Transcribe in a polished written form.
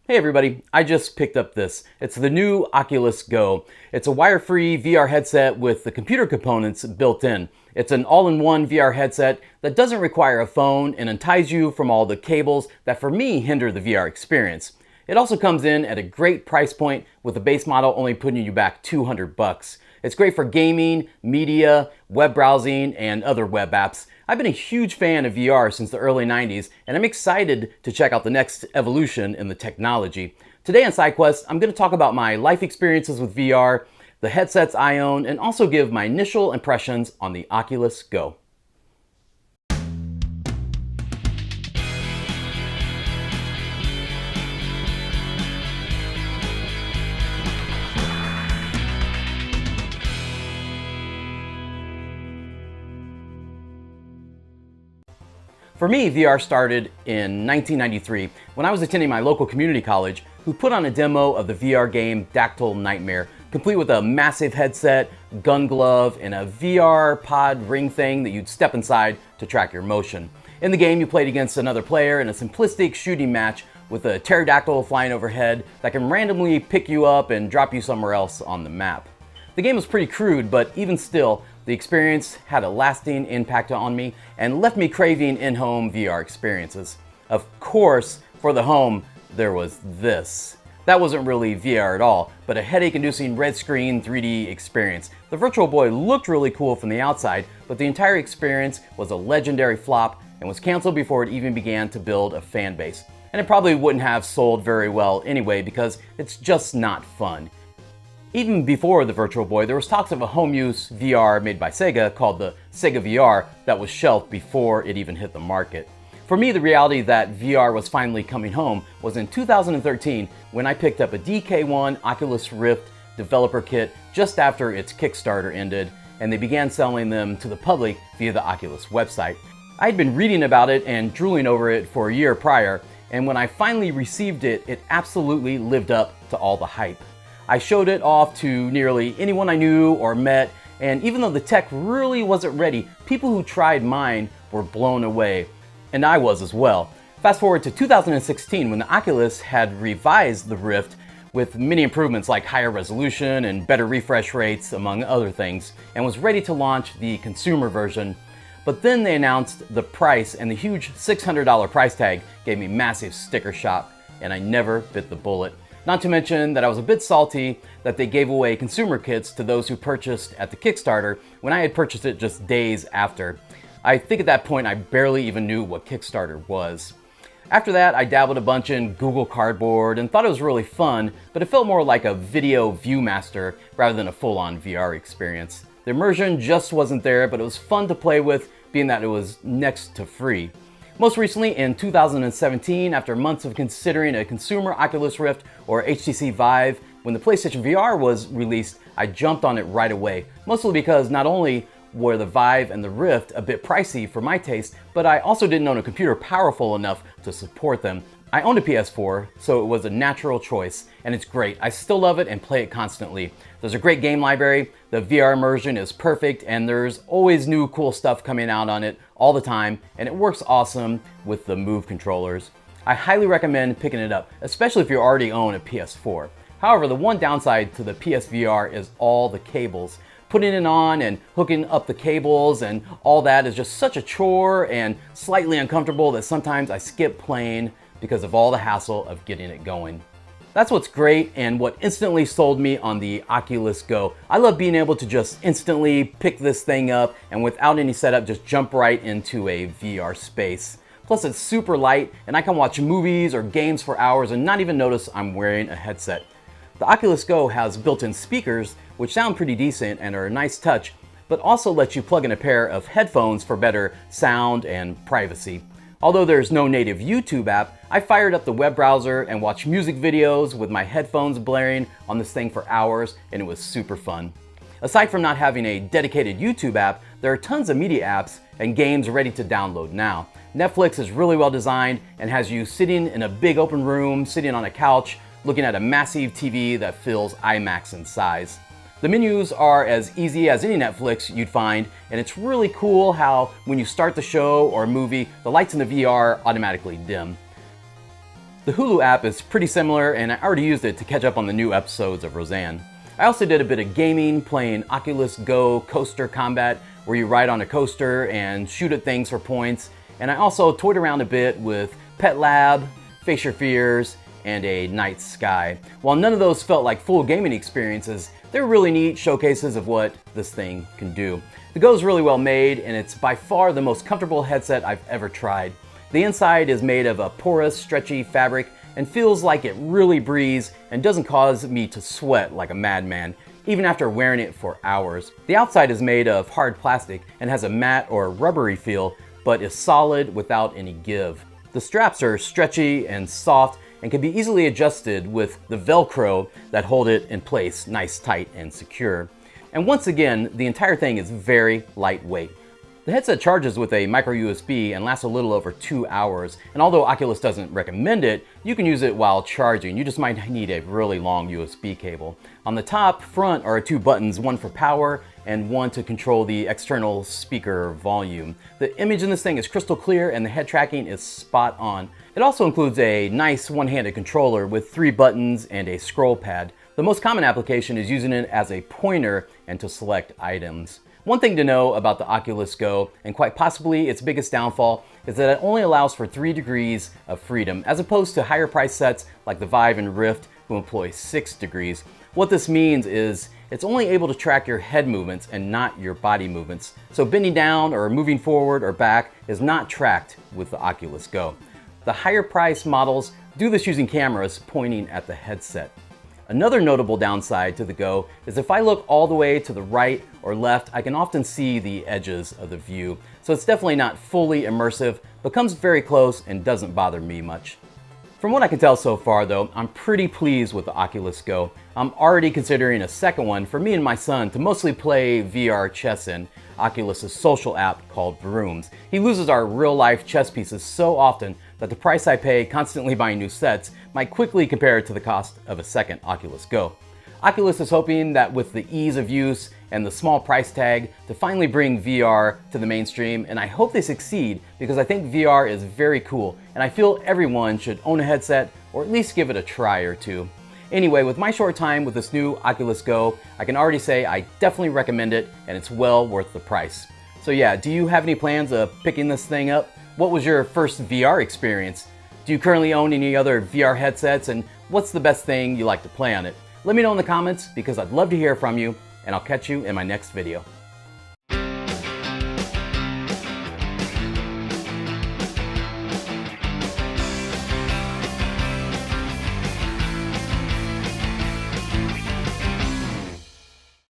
Hey everybody, I just picked up this. It's the new Oculus Go. It's a wire-free VR headset with the computer components built in. It's an all-in-one VR headset that doesn't require a phone and unties you from all the cables that for me hinder the VR experience. It also comes in at a great price point with the base model only putting you back $200. It's great for gaming, media, web browsing, and other web apps. I've been a huge fan of VR since the early 90s, and I'm excited to check out the next evolution in the technology. Today on SideQuest, I'm going to talk about my life experiences with VR, the headsets I own, and also give my initial impressions on the Oculus Go. For me, VR started in 1993 when I was attending my local community college, who put on a demo of the VR game Dactyl Nightmare, complete with a massive headset, gun glove, and a VR pod ring thing that you'd step inside to track your motion. In the game, you played against another player in a simplistic shooting match with a pterodactyl flying overhead that can randomly pick you up and drop you somewhere else on the map. The game was pretty crude, but even still, the experience had a lasting impact on me and left me craving in-home VR experiences. Of course, for the home, there was this. That wasn't really VR at all, but a headache-inducing red screen 3D experience. The Virtual Boy looked really cool from the outside, but the entire experience was a legendary flop and was canceled before it even began to build a fan base. And it probably wouldn't have sold very well anyway because it's just not fun. Even before the Virtual Boy, there was talks of a home-use VR made by Sega called the Sega VR that was shelved before it even hit the market. For me, the reality that VR was finally coming home was in 2013 when I picked up a DK1 Oculus Rift developer kit just after its Kickstarter ended, and they began selling them to the public via the Oculus website. I had been reading about it and drooling over it for a year prior, and when I finally received it, it absolutely lived up to all the hype. I showed it off to nearly anyone I knew or met, and even though the tech really wasn't ready, people who tried mine were blown away, and I was as well. Fast forward to 2016 when the Oculus had revised the Rift with many improvements like higher resolution and better refresh rates, among other things, and was ready to launch the consumer version. But then they announced the price, and the huge $600 price tag gave me massive sticker shock, and I never bit the bullet. Not to mention that I was a bit salty that they gave away consumer kits to those who purchased at the Kickstarter when I had purchased it just days after. I think at that point I barely even knew what Kickstarter was. After that, I dabbled a bunch in Google Cardboard and thought it was really fun, but it felt more like a video viewmaster rather than a full-on VR experience. The immersion just wasn't there, but it was fun to play with, being that it was next to free. Most recently, in 2017, after months of considering a consumer Oculus Rift or HTC Vive, when the PlayStation VR was released, I jumped on it right away. Mostly because not only were the Vive and the Rift a bit pricey for my taste, but I also didn't own a computer powerful enough to support them. I owned a PS4, so it was a natural choice, and it's great. I still love it and play it constantly. There's a great game library, the VR immersion is perfect, and there's always new cool stuff coming out on it all the time, and it works awesome with the Move controllers. I highly recommend picking it up, especially if you already own a PS4. However, the one downside to the PSVR is all the cables. Putting it on and hooking up the cables and all that is just such a chore and slightly uncomfortable that sometimes I skip playing because of all the hassle of getting it going. That's what's great and what instantly sold me on the Oculus Go. I love being able to just instantly pick this thing up and without any setup just jump right into a VR space. Plus it's super light and I can watch movies or games for hours and not even notice I'm wearing a headset. The Oculus Go has built-in speakers which sound pretty decent and are a nice touch, but also lets you plug in a pair of headphones for better sound and privacy. Although there's no native YouTube app, I fired up the web browser and watched music videos with my headphones blaring on this thing for hours, and it was super fun. Aside from not having a dedicated YouTube app, there are tons of media apps and games ready to download now. Netflix is really well designed and has you sitting in a big open room, sitting on a couch, looking at a massive TV that fills IMAX in size. The menus are as easy as any Netflix you'd find, and it's really cool how when you start the show or movie, the lights in the VR automatically dim. The Hulu app is pretty similar, and I already used it to catch up on the new episodes of Roseanne. I also did a bit of gaming, playing Oculus Go Coaster Combat, where you ride on a coaster and shoot at things for points. And I also toyed around a bit with Pet Lab, Face Your Fears, and a Night Sky. While none of those felt like full gaming experiences, they're really neat showcases of what this thing can do. The Go is really well made, and it's by far the most comfortable headset I've ever tried. The inside is made of a porous, stretchy fabric and feels like it really breathes and doesn't cause me to sweat like a madman, even after wearing it for hours. The outside is made of hard plastic and has a matte or rubbery feel, but is solid without any give. The straps are stretchy and soft and can be easily adjusted with the Velcro that hold it in place nice, tight, and secure. And once again, the entire thing is very lightweight. The headset charges with a micro USB and lasts a little over 2 hours. And although Oculus doesn't recommend it, you can use it while charging. You just might need a really long USB cable. On the top front are 2 buttons, one for power and one to control the external speaker volume. The image in this thing is crystal clear and the head tracking is spot on. It also includes a nice one-handed controller with 3 buttons and a scroll pad. The most common application is using it as a pointer and to select items. One thing to know about the Oculus Go, and quite possibly its biggest downfall, is that it only allows for 3 degrees of freedom, as opposed to higher price sets like the Vive and Rift, who employ 6 degrees. What this means is it's only able to track your head movements and not your body movements. So bending down or moving forward or back is not tracked with the Oculus Go. The higher price models do this using cameras pointing at the headset. Another notable downside to the Go is if I look all the way to the right or left, I can often see the edges of the view. So it's definitely not fully immersive, but comes very close and doesn't bother me much. From what I can tell so far though, I'm pretty pleased with the Oculus Go. I'm already considering a second one for me and my son to mostly play VR chess in, Oculus's social app called Brooms. He loses our real-life chess pieces so often that the price I pay constantly buying new sets might quickly compare to the cost of a second Oculus Go. Oculus is hoping that with the ease of use and the small price tag to finally bring VR to the mainstream, and I hope they succeed because I think VR is very cool and I feel everyone should own a headset or at least give it a try or two. Anyway, with my short time with this new Oculus Go, I can already say I definitely recommend it and it's well worth the price. So yeah, do you have any plans of picking this thing up? What was your first VR experience? Do you currently own any other VR headsets, and what's the best thing you like to play on it? Let me know in the comments because I'd love to hear from you, and I'll catch you in my next video.